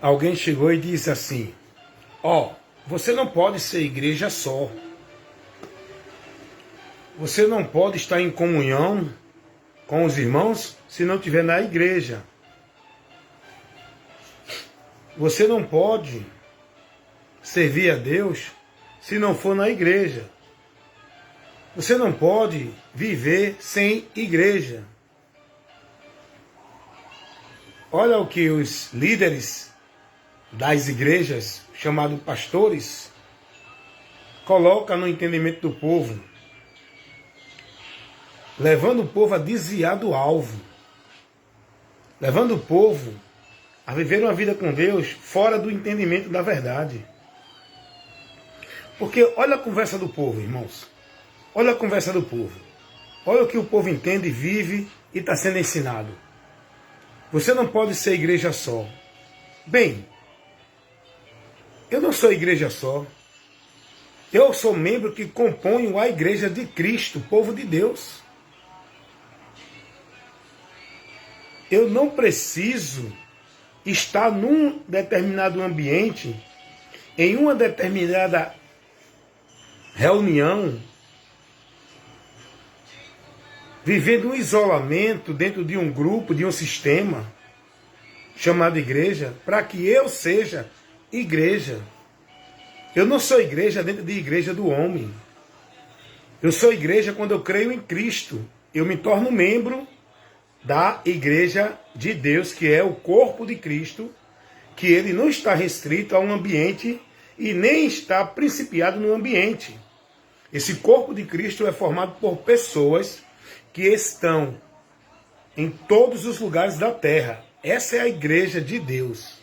alguém chegou e disse assim: ó, você não pode ser igreja só. Você não pode estar em comunhão com os irmãos se não estiver na igreja. Você não pode servir a Deus se não for na igreja. Você não pode viver sem igreja. Olha o que os líderes das igrejas, chamados pastores, colocam no entendimento do povo, levando o povo a desviar do alvo, levando o povo a viver uma vida com Deus fora do entendimento da verdade. Porque olha a conversa do povo, irmãos. Olha a conversa do povo. Olha o que o povo entende, vive e está sendo ensinado. Você não pode ser igreja só. Bem, eu não sou igreja só. Eu sou membro que compõe a igreja de Cristo, o povo de Deus. Eu não preciso estar num determinado ambiente, em uma determinada reunião, vivendo um isolamento dentro de um grupo, de um sistema chamado igreja, para que eu seja igreja. Eu não sou igreja dentro de igreja do homem. Eu sou igreja quando eu creio em Cristo. Eu me torno membro da igreja de Deus, que é o corpo de Cristo, que ele não está restrito a um ambiente e nem está principiado no ambiente. Esse corpo de Cristo é formado por pessoas que estão em todos os lugares da terra. Essa é a igreja de Deus.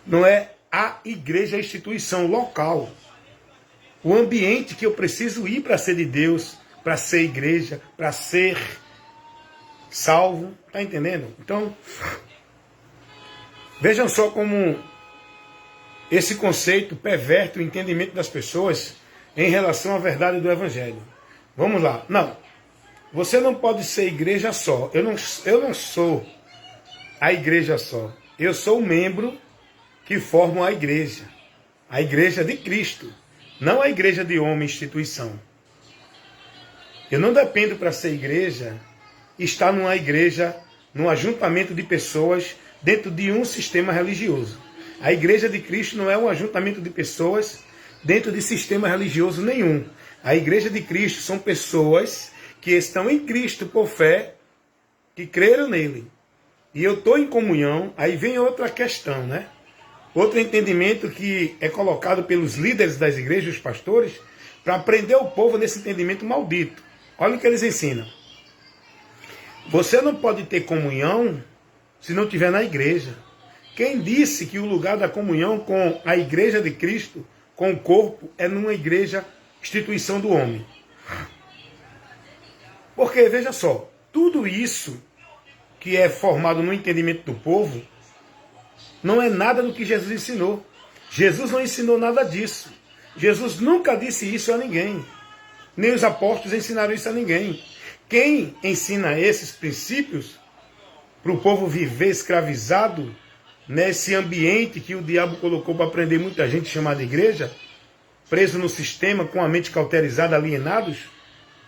Não é a igreja, a instituição local. O ambiente que eu preciso ir para ser de Deus, para ser igreja, para ser salvo. Está entendendo? Então, vejam só como esse conceito perverte o entendimento das pessoas em relação à verdade do Evangelho. Vamos lá. Não. Você não pode ser igreja só. Eu não sou a igreja só. Eu sou o membro que forma a igreja. A igreja de Cristo. Não a igreja de homem, instituição. Eu não dependo para ser igreja estar numa igreja, num ajuntamento de pessoas dentro de um sistema religioso. A igreja de Cristo não é um ajuntamento de pessoas dentro de sistema religioso nenhum. A igreja de Cristo são pessoas que estão em Cristo por fé, que creram nele. E eu estou em comunhão, aí vem outra questão, né? Outro entendimento que é colocado pelos líderes das igrejas, os pastores, para prender o povo nesse entendimento maldito. Olha o que eles ensinam. Você não pode ter comunhão se não estiver na igreja. Quem disse que o lugar da comunhão com a igreja de Cristo, com o corpo, é numa igreja, instituição do homem? Porque, veja só, tudo isso que é formado no entendimento do povo, não é nada do que Jesus ensinou. Jesus não ensinou nada disso. Jesus nunca disse isso a ninguém. Nem os apóstolos ensinaram isso a ninguém. Quem ensina esses princípios para o povo viver escravizado nesse ambiente que o diabo colocou para prender muita gente chamada igreja, preso no sistema, com a mente cauterizada, alienados,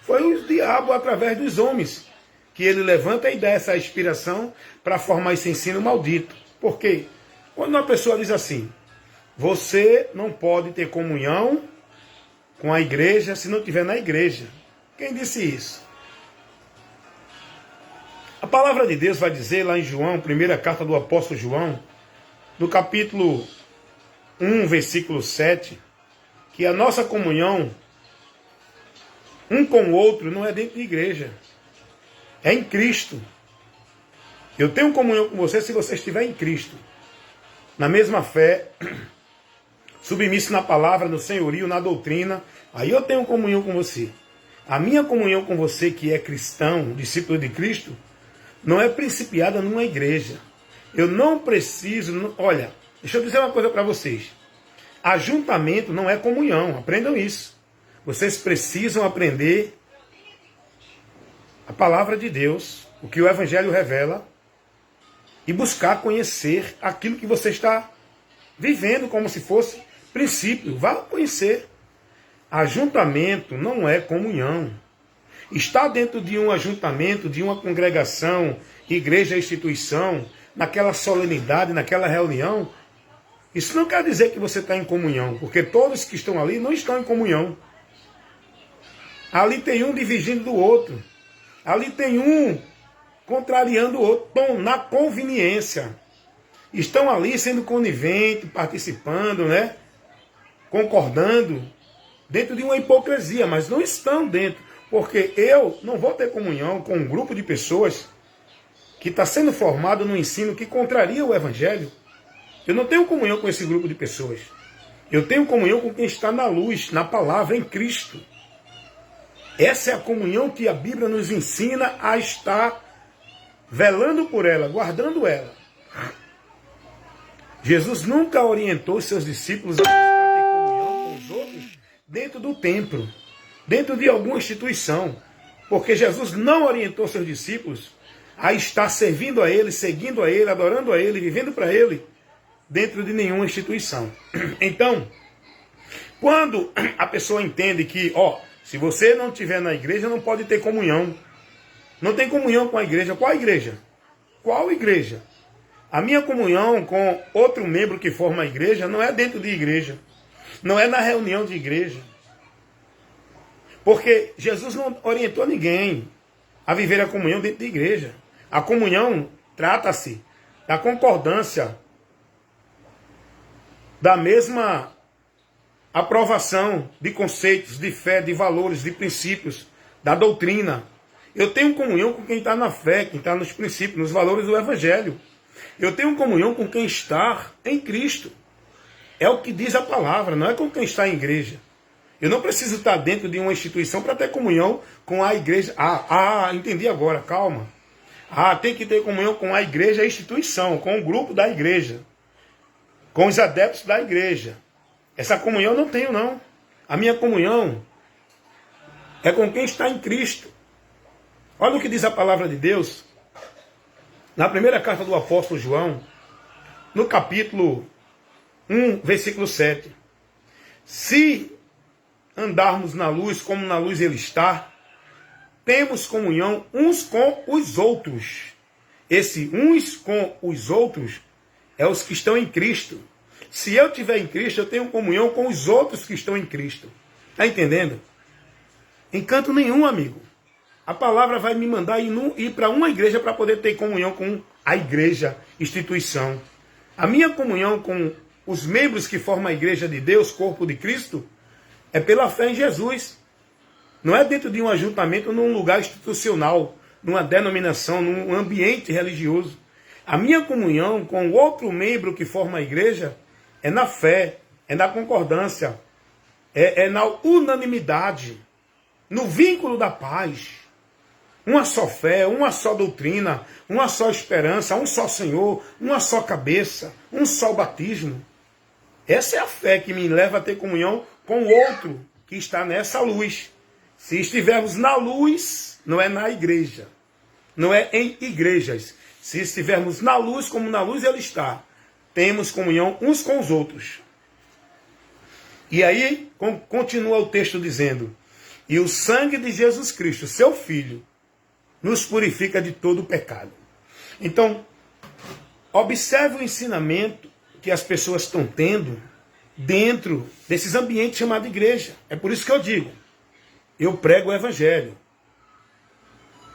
foi o diabo através dos homens, que ele levanta e dá essa inspiração para formar esse ensino maldito. Por quê? Quando uma pessoa diz assim: você não pode ter comunhão com a igreja se não estiver na igreja. Quem disse isso? A palavra de Deus vai dizer lá em João, primeira carta do apóstolo João, no capítulo 1, versículo 7, que a nossa comunhão um com o outro não é dentro de igreja, é em Cristo. Eu tenho comunhão com você se você estiver em Cristo, na mesma fé, submisso na palavra, no senhorio, na doutrina. Aí eu tenho comunhão com você. A minha comunhão com você, que é cristão, discípulo de Cristo, não é principiada numa igreja. Eu não preciso... Olha, deixa eu dizer uma coisa para vocês. Ajuntamento não é comunhão. Aprendam isso. Vocês precisam aprender a palavra de Deus, o que o Evangelho revela, e buscar conhecer aquilo que você está vivendo como se fosse princípio. Vá conhecer. Ajuntamento não é comunhão. Estar dentro de um ajuntamento, de uma congregação, igreja, instituição, naquela solenidade, naquela reunião, isso não quer dizer que você está em comunhão, porque todos que estão ali não estão em comunhão. Ali tem um divergindo do outro. Ali tem um contrariando o outro, estão na conveniência. Estão ali sendo coniventes, participando, né? Concordando, dentro de uma hipocrisia, mas não estão dentro. Porque eu não vou ter comunhão com um grupo de pessoas que está sendo formado no ensino que contraria o Evangelho. Eu não tenho comunhão com esse grupo de pessoas. Eu tenho comunhão com quem está na luz, na palavra, em Cristo. Essa é a comunhão que a Bíblia nos ensina a estar velando por ela, guardando ela. Jesus nunca orientou seus discípulos a estar em comunhão com os outros dentro do templo, dentro de alguma instituição. Porque Jesus não orientou seus discípulos a estar servindo a Ele, seguindo a Ele, adorando a Ele, vivendo para Ele, dentro de nenhuma instituição. Então, quando a pessoa entende que, se você não estiver na igreja, não pode ter comunhão. Não tem comunhão com a igreja. Qual igreja? Qual igreja? A minha comunhão com outro membro que forma a igreja não é dentro de igreja. Não é na reunião de igreja. Porque Jesus não orientou ninguém a viver a comunhão dentro de igreja. A comunhão trata-se da concordância, da mesma aprovação de conceitos, de fé, de valores, de princípios, da doutrina. Eu tenho comunhão com quem está na fé, quem está nos princípios, nos valores do Evangelho. Eu tenho comunhão com quem está em Cristo. É o que diz a palavra, não é com quem está em igreja. Eu não preciso estar dentro de uma instituição para ter comunhão com a igreja. Entendi agora, calma. Tem que ter comunhão com a igreja, a instituição, com o grupo da igreja, com os adeptos da igreja. Essa comunhão eu não tenho, não. A minha comunhão é com quem está em Cristo. Olha o que diz a palavra de Deus na primeira carta do apóstolo João, no capítulo 1, versículo 7. Se andarmos na luz como na luz ele está, temos comunhão uns com os outros. Esse uns com os outros é os que estão em Cristo. Se eu estiver em Cristo, eu tenho comunhão com os outros que estão em Cristo. Está entendendo? Encanto nenhum, amigo. A palavra vai me mandar ir para uma igreja para poder ter comunhão com a igreja, instituição. A minha comunhão com os membros que formam a igreja de Deus, corpo de Cristo, é pela fé em Jesus. Não é dentro de um ajuntamento, num lugar institucional, numa denominação, num ambiente religioso. A minha comunhão com outro membro que forma a igreja é na fé, é na concordância, é na unanimidade, no vínculo da paz. Uma só fé, uma só doutrina, uma só esperança, um só Senhor, uma só cabeça, um só batismo. Essa é a fé que me leva a ter comunhão com o outro que está nessa luz. Se estivermos na luz, não é na igreja, não é em igrejas. Se estivermos na luz, como na luz ele está, temos comunhão uns com os outros. E aí, continua o texto dizendo, e o sangue de Jesus Cristo, seu Filho, nos purifica de todo o pecado. Então, observe o ensinamento que as pessoas estão tendo dentro desses ambientes chamados igreja. É por isso que eu digo, eu prego o Evangelho.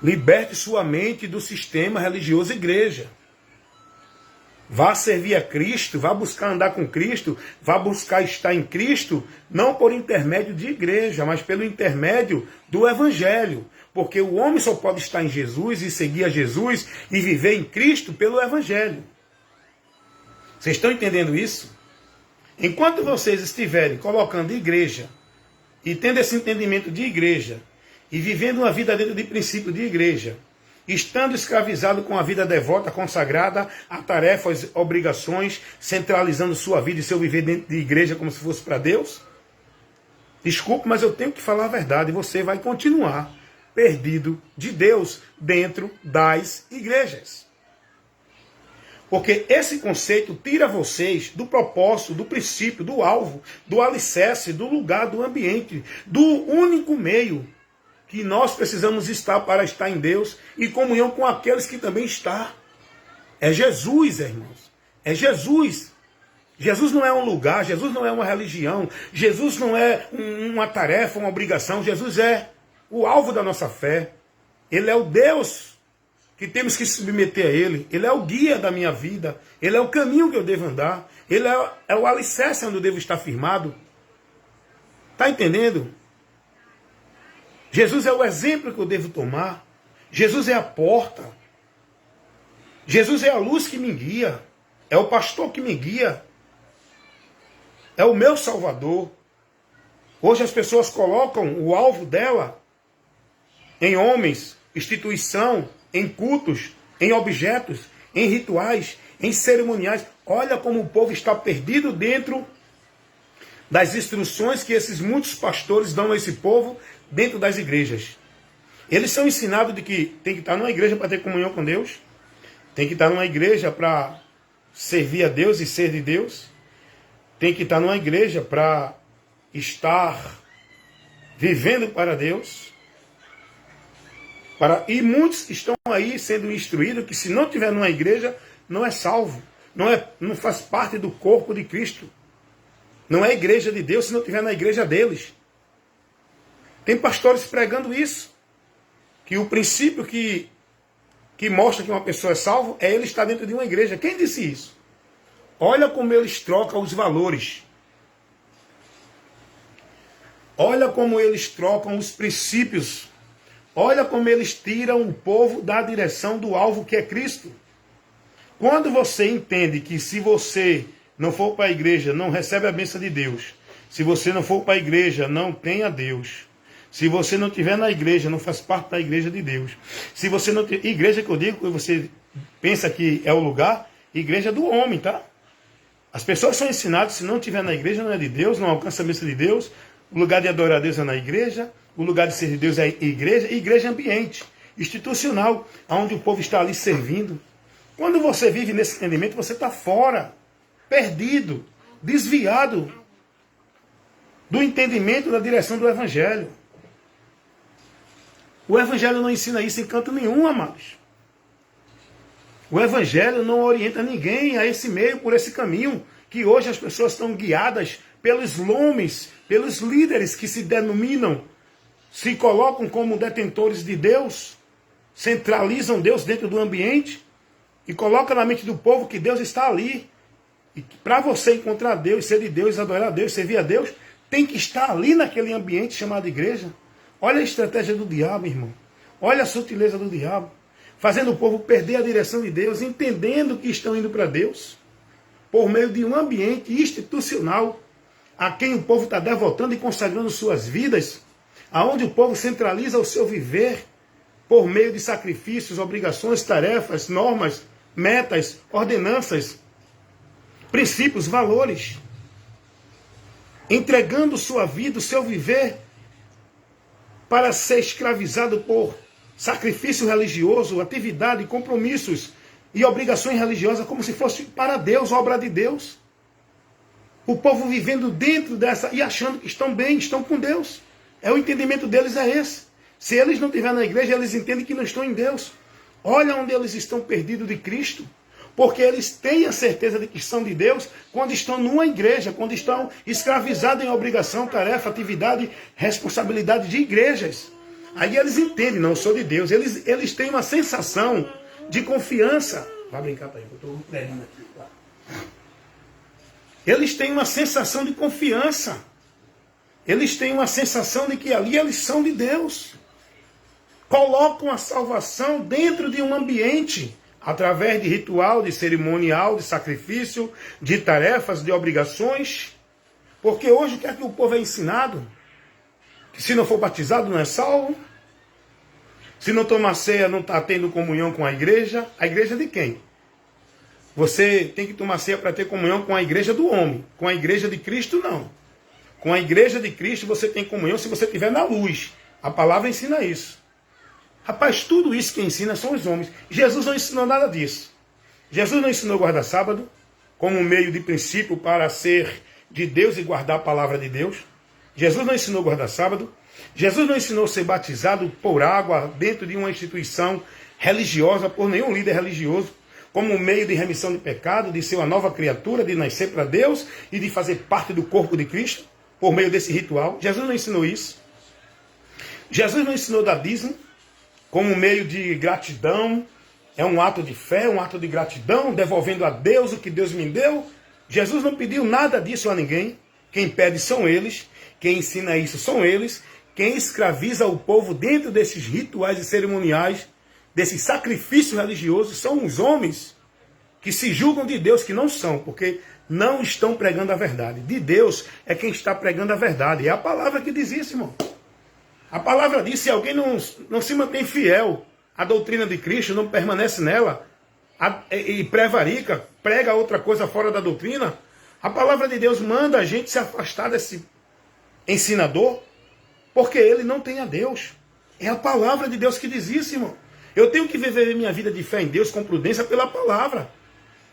Liberte sua mente do sistema religioso igreja. Vá servir a Cristo, vá buscar andar com Cristo, vá buscar estar em Cristo, não por intermédio de igreja, mas pelo intermédio do Evangelho. Porque o homem só pode estar em Jesus e seguir a Jesus e viver em Cristo pelo Evangelho. Vocês estão entendendo isso? Enquanto vocês estiverem colocando igreja e tendo esse entendimento de igreja e vivendo uma vida dentro de princípio de igreja, estando escravizado com a vida devota, consagrada a tarefas, obrigações, centralizando sua vida e seu viver dentro de igreja como se fosse para Deus, desculpe, mas eu tenho que falar a verdade, você vai continuar perdido de Deus dentro das igrejas. Porque esse conceito tira vocês do propósito, do princípio, do alvo, do alicerce, do lugar, do ambiente, do único meio que nós precisamos estar para estar em Deus e comunhão com aqueles que também estão. É Jesus, irmãos. É Jesus. Jesus não é um lugar, Jesus não é uma religião, Jesus não é uma tarefa, uma obrigação, Jesus é o alvo da nossa fé. Ele é o Deus que temos que submeter a Ele. Ele é o guia da minha vida, Ele é o caminho que eu devo andar, Ele é o alicerce onde eu devo estar firmado. Está entendendo? Jesus é o exemplo que eu devo tomar, Jesus é a porta, Jesus é a luz que me guia, é o pastor que me guia, é o meu Salvador. Hoje as pessoas colocam o alvo dela em homens, instituição, em cultos, em objetos, em rituais, em cerimoniais. Olha como o povo está perdido dentro das instruções que esses muitos pastores dão a esse povo dentro das igrejas. Eles são ensinados de que tem que estar numa igreja para ter comunhão com Deus, tem que estar numa igreja para servir a Deus e ser de Deus, tem que estar numa igreja para estar vivendo para Deus. E muitos estão aí sendo instruídos que se não estiver numa igreja, não é salvo. Não faz parte do corpo de Cristo. Não é igreja de Deus se não estiver na igreja deles. Tem pastores pregando isso. Que o princípio que mostra que uma pessoa é salva é ele estar dentro de uma igreja. Quem disse isso? Olha como eles trocam os valores. Olha como eles trocam os princípios. Olha como eles tiram o povo da direção do alvo que é Cristo. Quando você entende que se você não for para a igreja, não recebe a bênção de Deus. Se você não for para a igreja, não tem a Deus. Se você não estiver na igreja, não faz parte da igreja de Deus. Se você não tiver... Igreja que eu digo, que você pensa que é o lugar, igreja do homem, tá? As pessoas são ensinadas, se não estiver na igreja, não é de Deus, não alcança a bênção de Deus. O lugar de adorar a Deus é na igreja. O lugar de ser de Deus é igreja. E igreja é ambiente institucional, onde o povo está ali servindo. Quando você vive nesse entendimento, você está fora, perdido, desviado do entendimento da direção do Evangelho. O Evangelho não ensina isso em canto nenhum, amados. O Evangelho não orienta ninguém a esse meio, por esse caminho, que hoje as pessoas estão guiadas pelos nomes, pelos líderes que se denominam, se colocam como detentores de Deus, centralizam Deus dentro do ambiente e colocam na mente do povo que Deus está ali. E para você encontrar Deus, ser de Deus, adorar a Deus, servir a Deus, tem que estar ali naquele ambiente chamado igreja. Olha a estratégia do diabo, irmão. Olha a sutileza do diabo. Fazendo o povo perder a direção de Deus, entendendo que estão indo para Deus, por meio de um ambiente institucional, a quem o povo está devotando e consagrando suas vidas, aonde o povo centraliza o seu viver, por meio de sacrifícios, obrigações, tarefas, normas, metas, ordenanças, princípios, valores, entregando sua vida, o seu viver, para ser escravizado por sacrifício religioso, atividade, compromissos e obrigações religiosas, como se fosse para Deus, obra de Deus. O povo vivendo dentro dessa e achando que estão bem, estão com Deus. O entendimento deles é esse. Se eles não estiverem na igreja, eles entendem que não estão em Deus. Olha onde eles estão perdidos de Cristo. Porque eles têm a certeza de que são de Deus quando estão numa igreja, quando estão escravizados em obrigação, tarefa, atividade, responsabilidade de igrejas. Aí eles entendem, não, eu sou de Deus. Eles têm uma sensação de confiança. Vai brincar para aí, eu estou pregando aqui. Tá? Eles têm uma sensação de confiança. Eles têm uma sensação de que ali eles são de Deus. Colocam a salvação dentro de um ambiente, através de ritual, de cerimonial, de sacrifício, de tarefas, de obrigações. Porque hoje o que é que o povo é ensinado? Que se não for batizado não é salvo. Se não tomar ceia não está tendo comunhão com a igreja. A igreja de quem? Você tem que tomar ceia para ter comunhão com a igreja do homem. Com a igreja de Cristo, não. Com a igreja de Cristo você tem comunhão se você estiver na luz. A palavra ensina isso. Rapaz, tudo isso que ensina são os homens. Jesus não ensinou nada disso. Jesus não ensinou guardar sábado como um meio de princípio para ser de Deus e guardar a palavra de Deus. Jesus não ensinou guardar sábado. Jesus não ensinou ser batizado por água dentro de uma instituição religiosa, por nenhum líder religioso, como um meio de remissão de pecado, de ser uma nova criatura, de nascer para Deus e de fazer parte do corpo de Cristo, por meio desse ritual. Jesus não ensinou isso. Jesus não ensinou dar dízimo como um meio de gratidão. É um ato de fé, um ato de gratidão, devolvendo a Deus o que Deus me deu. Jesus não pediu nada disso a ninguém. Quem pede são eles, quem ensina isso são eles, quem escraviza o povo dentro desses rituais e cerimoniais, desses sacrifícios religiosos, são os homens que se julgam de Deus, que não são, porque não estão pregando a verdade. De Deus é quem está pregando a verdade. É a palavra que diz isso, irmão. A palavra diz, se alguém não se mantém fiel à doutrina de Cristo, não permanece nela, e prevarica, prega outra coisa fora da doutrina, a palavra de Deus manda a gente se afastar desse ensinador, porque ele não tem a Deus. É a palavra de Deus que diz isso, irmão. Eu tenho que viver minha vida de fé em Deus com prudência pela palavra.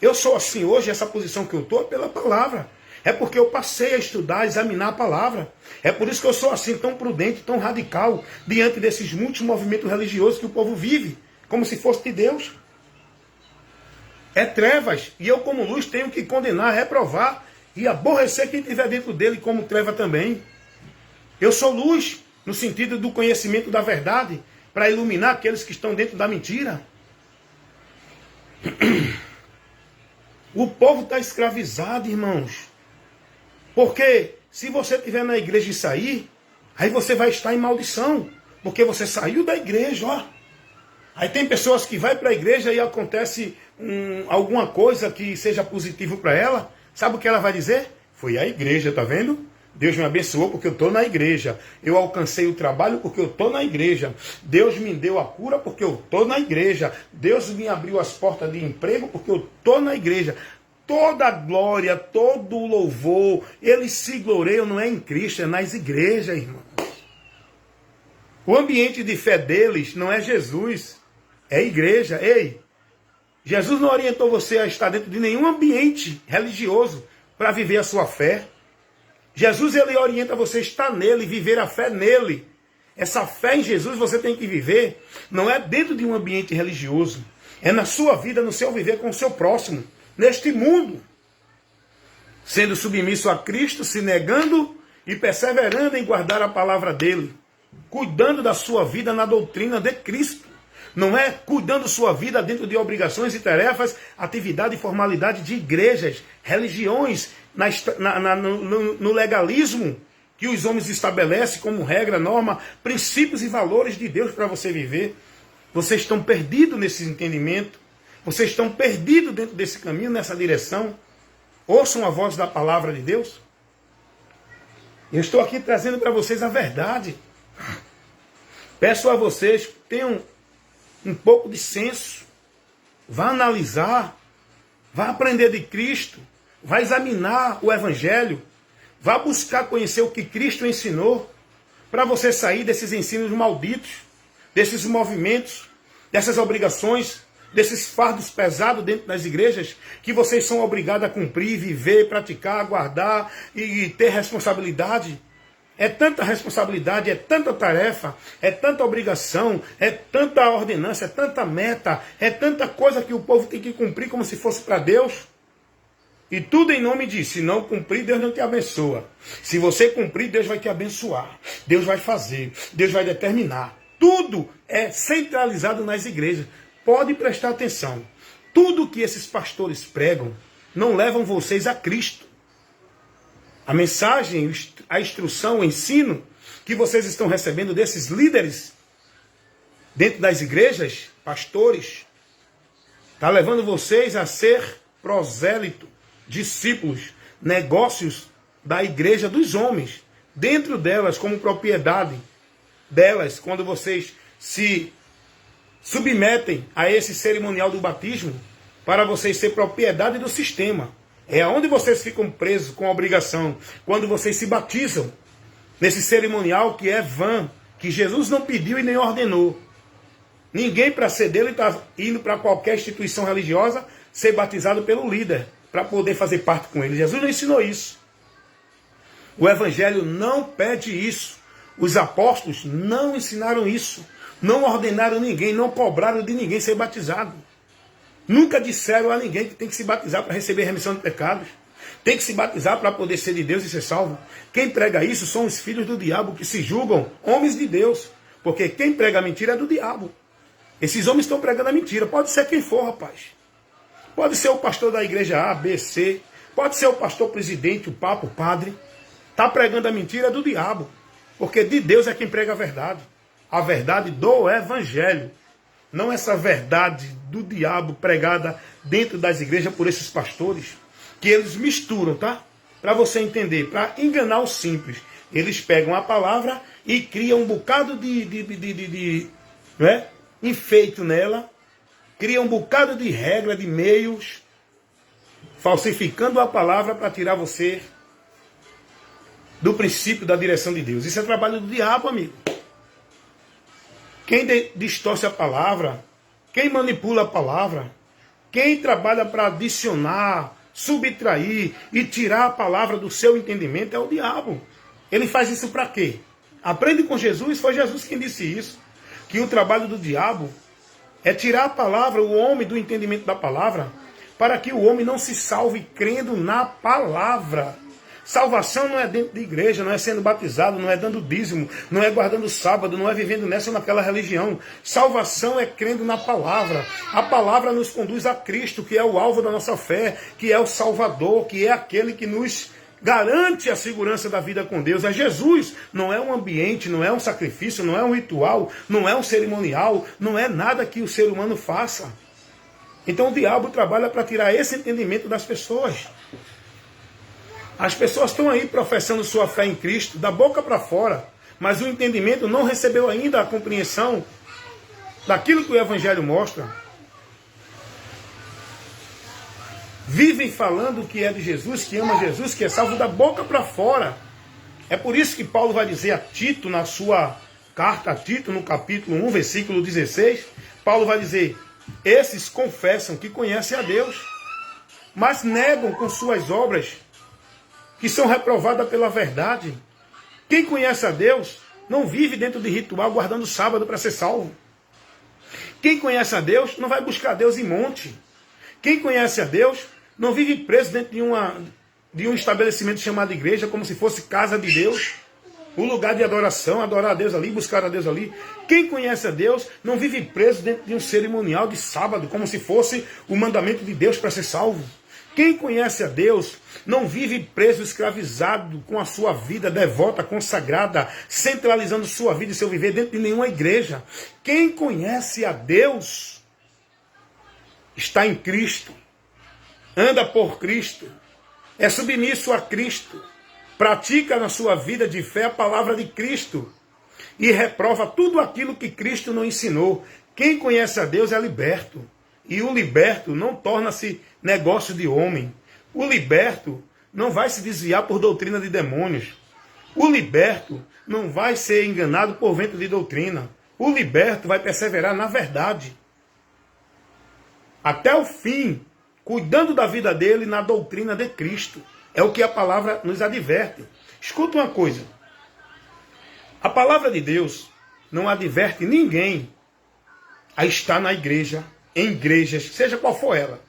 Eu sou assim hoje, essa posição que eu estou é pela palavra. É porque eu passei a estudar, a examinar a palavra. É por isso que eu sou assim, tão prudente, tão radical, diante desses muitos movimentos religiosos que o povo vive, como se fosse de Deus. É trevas, e eu como luz tenho que condenar, reprovar e aborrecer quem estiver dentro dele como treva também. Eu sou luz, no sentido do conhecimento da verdade, para iluminar aqueles que estão dentro da mentira. O povo está escravizado, irmãos. Porque se você estiver na igreja e sair, aí você vai estar em maldição. Porque você saiu da igreja, ó. Aí tem pessoas que vão para a igreja e acontece alguma coisa que seja positivo para ela. Sabe o que ela vai dizer? Foi a igreja, tá vendo? Deus me abençoou porque eu estou na igreja. Eu alcancei o trabalho porque eu estou na igreja. Deus me deu a cura porque eu estou na igreja. Deus me abriu as portas de emprego porque eu estou na igreja. Toda a glória, todo o louvor, eles se gloriam, não é em Cristo, é nas igrejas, irmãos. O ambiente de fé deles não é Jesus, é igreja. Ei, Jesus não orientou você a estar dentro de nenhum ambiente religioso para viver a sua fé. Jesus, ele orienta você a estar nele, viver a fé nele. Essa fé em Jesus você tem que viver, não é dentro de um ambiente religioso, é na sua vida, no seu viver com o seu próximo, neste mundo, sendo submisso a Cristo, se negando e perseverando em guardar a palavra dele, cuidando da sua vida na doutrina de Cristo. Não é cuidando sua vida dentro de obrigações e tarefas, atividade e formalidade de igrejas, religiões, no legalismo que os homens estabelecem como regra, norma, princípios e valores de Deus para você viver. Vocês estão perdidos nesse entendimento. Vocês estão perdidos dentro desse caminho, nessa direção. Ouçam a voz da palavra de Deus. Eu estou aqui trazendo para vocês a verdade. Peço a vocês, tenham um pouco de senso. Vá analisar. Vá aprender de Cristo. Vá examinar o Evangelho. Vá buscar conhecer o que Cristo ensinou. Para você sair desses ensinos malditos. Desses movimentos. Dessas obrigações. Desses fardos pesados dentro das igrejas, que vocês são obrigados a cumprir, viver, praticar, guardar e ter responsabilidade. É tanta responsabilidade, é tanta tarefa, é tanta obrigação, é tanta ordenança, é tanta meta, é tanta coisa que o povo tem que cumprir como se fosse para Deus. E tudo em nome de, se não cumprir, Deus não te abençoa. Se você cumprir, Deus vai te abençoar. Deus vai fazer, Deus vai determinar. Tudo é centralizado nas igrejas. Pode prestar atenção. Tudo que esses pastores pregam não levam vocês a Cristo. A mensagem, a instrução, o ensino que vocês estão recebendo desses líderes dentro das igrejas, pastores, está levando vocês a ser prosélito, discípulos, negócios da igreja dos homens, dentro delas, como propriedade delas, quando vocês se submetem a esse cerimonial do batismo, para vocês ser propriedade do sistema. É onde vocês ficam presos com a obrigação, quando vocês se batizam, nesse cerimonial que é vã, que Jesus não pediu e nem ordenou. Ninguém para ser dele está indo para qualquer instituição religiosa ser batizado pelo líder, para poder fazer parte com ele. Jesus não ensinou isso. O Evangelho não pede isso. Os apóstolos não ensinaram isso. Não ordenaram ninguém, não cobraram de ninguém ser batizado. Nunca disseram a ninguém que tem que se batizar para receber remissão de pecados. Tem que se batizar para poder ser de Deus e ser salvo. Quem prega isso são os filhos do diabo que se julgam homens de Deus. Porque quem prega a mentira é do diabo. Esses homens estão pregando a mentira. Pode ser quem for, rapaz. Pode ser o pastor da igreja A, B, C. Pode ser o pastor presidente, o papa, o padre. Está pregando a mentira do diabo. Porque de Deus é quem prega a verdade. A verdade do Evangelho. Não essa verdade do diabo pregada dentro das igrejas por esses pastores. Que eles misturam, tá? Para você entender, para enganar o simples. Eles pegam a palavra e criam um bocado de não é? Enfeito nela. Criam um bocado de regra, de meios. Falsificando a palavra para tirar você do princípio da direção de Deus. Isso é trabalho do diabo, amigo. Quem distorce a palavra, quem manipula a palavra, quem trabalha para adicionar, subtrair e tirar a palavra do seu entendimento é o diabo. Ele faz isso para quê? Aprende com Jesus, foi Jesus quem disse isso. Que o trabalho do diabo é tirar a palavra, o homem do entendimento da palavra, para que o homem não se salve crendo na palavra. Salvação não é dentro de igreja, não é sendo batizado, não é dando dízimo, não é guardando o sábado, não é vivendo nessa ou naquela religião. Salvação é crendo na palavra. A palavra nos conduz a Cristo, que é o alvo da nossa fé, que é o Salvador, que é aquele que nos garante a segurança da vida com Deus. É Jesus, não é um ambiente, não é um sacrifício, não é um ritual, não é um cerimonial, não é nada que o ser humano faça. Então o diabo trabalha para tirar esse entendimento das pessoas. As pessoas estão aí professando sua fé em Cristo, da boca para fora, mas o entendimento não recebeu ainda a compreensão daquilo que o Evangelho mostra. Vivem falando que é de Jesus, que ama Jesus, que é salvo da boca para fora. É por isso que Paulo vai dizer a Tito, na sua carta a Tito, no capítulo 1, versículo 16, Paulo vai dizer: esses confessam que conhecem a Deus, mas negam com suas obras, que são reprovadas pela verdade. Quem conhece a Deus não vive dentro de ritual guardando o sábado para ser salvo. Quem conhece a Deus não vai buscar Deus em monte. Quem conhece a Deus não vive preso dentro de um estabelecimento chamado igreja, como se fosse casa de Deus, o lugar de adoração, adorar a Deus ali, buscar a Deus ali. Quem conhece a Deus não vive preso dentro de um cerimonial de sábado, como se fosse o mandamento de Deus para ser salvo. Quem conhece a Deus não vive preso, escravizado, com a sua vida devota, consagrada, centralizando sua vida e seu viver dentro de nenhuma igreja. Quem conhece a Deus está em Cristo, anda por Cristo, é submisso a Cristo, pratica na sua vida de fé a palavra de Cristo e reprova tudo aquilo que Cristo não ensinou. Quem conhece a Deus é liberto. E o liberto não torna-se negócio de homem. O liberto não vai se desviar por doutrina de demônios. O liberto não vai ser enganado por vento de doutrina. O liberto vai perseverar na verdade. Até o fim, cuidando da vida dele na doutrina de Cristo. É o que a palavra nos adverte. Escuta uma coisa. A palavra de Deus não adverte ninguém a estar na igreja, em igrejas, seja qual for ela.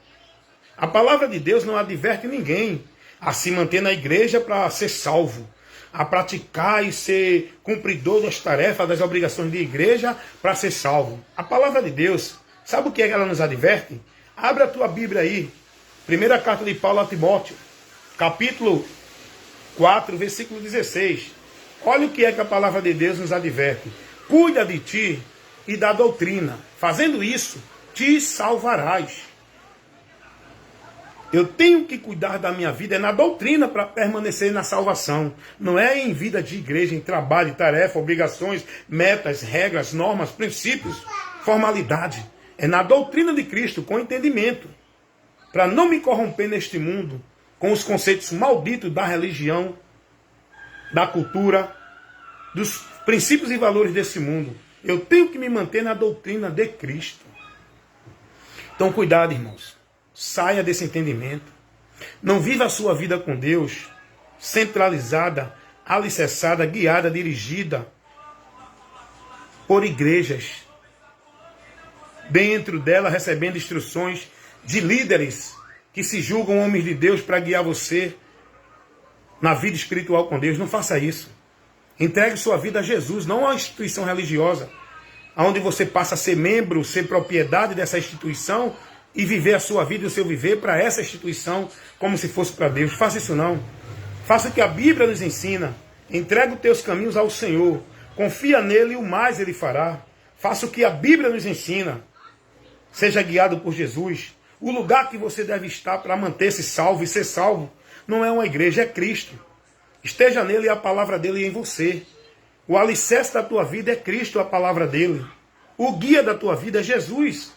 A palavra de Deus não adverte ninguém a se manter na igreja para ser salvo, a praticar e ser cumpridor das tarefas, das obrigações de igreja para ser salvo. A palavra de Deus, sabe o que é que ela nos adverte? Abre a tua Bíblia aí, primeira carta de Paulo a Timóteo, capítulo 4, versículo 16. Olha o que é que a palavra de Deus nos adverte. Cuida de ti e da doutrina. Fazendo isso, te salvarás. Eu tenho que cuidar da minha vida, é na doutrina para permanecer na salvação. Não é em vida de igreja, em trabalho, tarefa, obrigações, metas, regras, normas, princípios, formalidade. É na doutrina de Cristo, com entendimento. Para não me corromper neste mundo, com os conceitos malditos da religião, da cultura, dos princípios e valores desse mundo. Eu tenho que me manter na doutrina de Cristo. Então, cuidado, irmãos. Saia desse entendimento. Não viva a sua vida com Deus centralizada, alicerçada, guiada, dirigida por igrejas. Dentro dela, recebendo instruções de líderes que se julgam homens de Deus para guiar você na vida espiritual com Deus. Não faça isso. Entregue sua vida a Jesus, não a uma instituição religiosa, onde você passa a ser membro, ser propriedade dessa instituição e viver a sua vida e o seu viver para essa instituição como se fosse para Deus. Faça isso não. Faça o que a Bíblia nos ensina. Entregue os teus caminhos ao Senhor. Confia nele e o mais ele fará. Faça o que a Bíblia nos ensina. Seja guiado por Jesus. O lugar que você deve estar para manter-se salvo e ser salvo não é uma igreja, é Cristo. Esteja nele e a palavra dele em você. O alicerce da tua vida é Cristo, a palavra dele. O guia da tua vida é Jesus.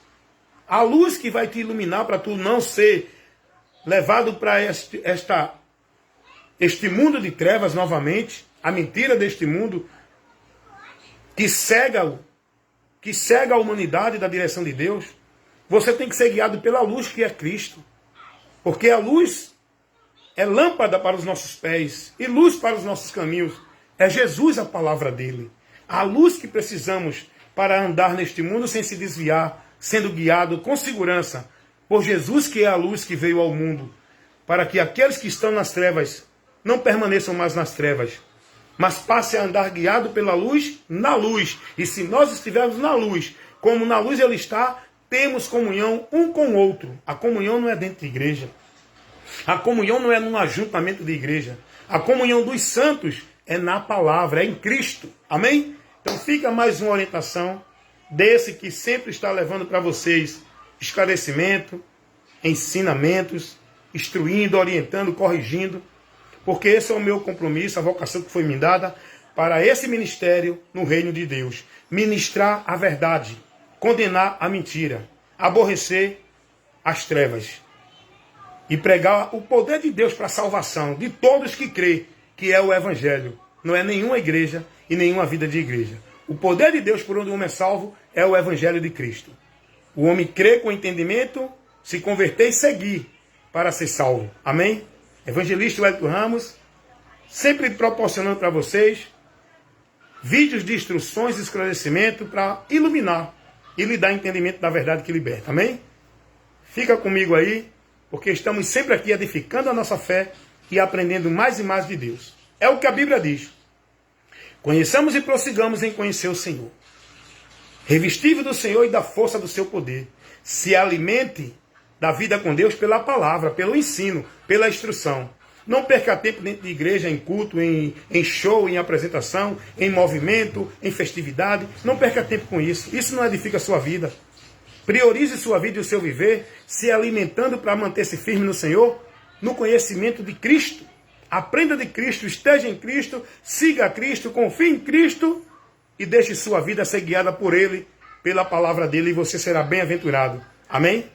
A luz que vai te iluminar para tu não ser levado para este mundo de trevas novamente, a mentira deste mundo que cega a humanidade da direção de Deus. Você tem que ser guiado pela luz que é Cristo. Porque a luz é lâmpada para os nossos pés e luz para os nossos caminhos. É Jesus a palavra dele. A luz que precisamos para andar neste mundo sem se desviar, sendo guiado com segurança por Jesus, que é a luz que veio ao mundo, para que aqueles que estão nas trevas não permaneçam mais nas trevas, mas passe a andar guiado pela luz, na luz. E se nós estivermos na luz, como na luz ele está, temos comunhão um com o outro. A comunhão não é dentro de igreja. A comunhão não é num ajuntamento de igreja. A comunhão dos santos é na palavra, é em Cristo. Amém? Então fica mais uma orientação desse que sempre está levando para vocês esclarecimento, ensinamentos, instruindo, orientando, corrigindo. Porque esse é o meu compromisso, a vocação que foi me dada para esse ministério no reino de Deus. Ministrar a verdade, condenar a mentira, aborrecer as trevas e pregar o poder de Deus para a salvação de todos que crê que é o Evangelho. Não é nenhuma igreja e nenhuma vida de igreja. O poder de Deus por onde o homem é salvo é o Evangelho de Cristo. O homem crê com entendimento, se converter e seguir para ser salvo. Amém? Evangelista Wellington Ramos, sempre proporcionando para vocês vídeos de instruções e esclarecimento para iluminar e lhe dar entendimento da verdade que liberta. Amém? Fica comigo aí, porque estamos sempre aqui edificando a nossa fé e aprendendo mais e mais de Deus. É o que a Bíblia diz. Conheçamos e prossigamos em conhecer o Senhor. Revestível do Senhor e da força do seu poder. Se alimente da vida com Deus pela palavra, pelo ensino, pela instrução. Não perca tempo dentro de igreja, em culto, em show, em apresentação, em movimento, em festividade. Não perca tempo com isso. Isso não edifica a sua vida. Priorize sua vida e o seu viver, se alimentando para manter-se firme no Senhor, no conhecimento de Cristo. Aprenda de Cristo, esteja em Cristo, siga a Cristo, confie em Cristo e deixe sua vida ser guiada por Ele, pela palavra dEle, e você será bem-aventurado. Amém?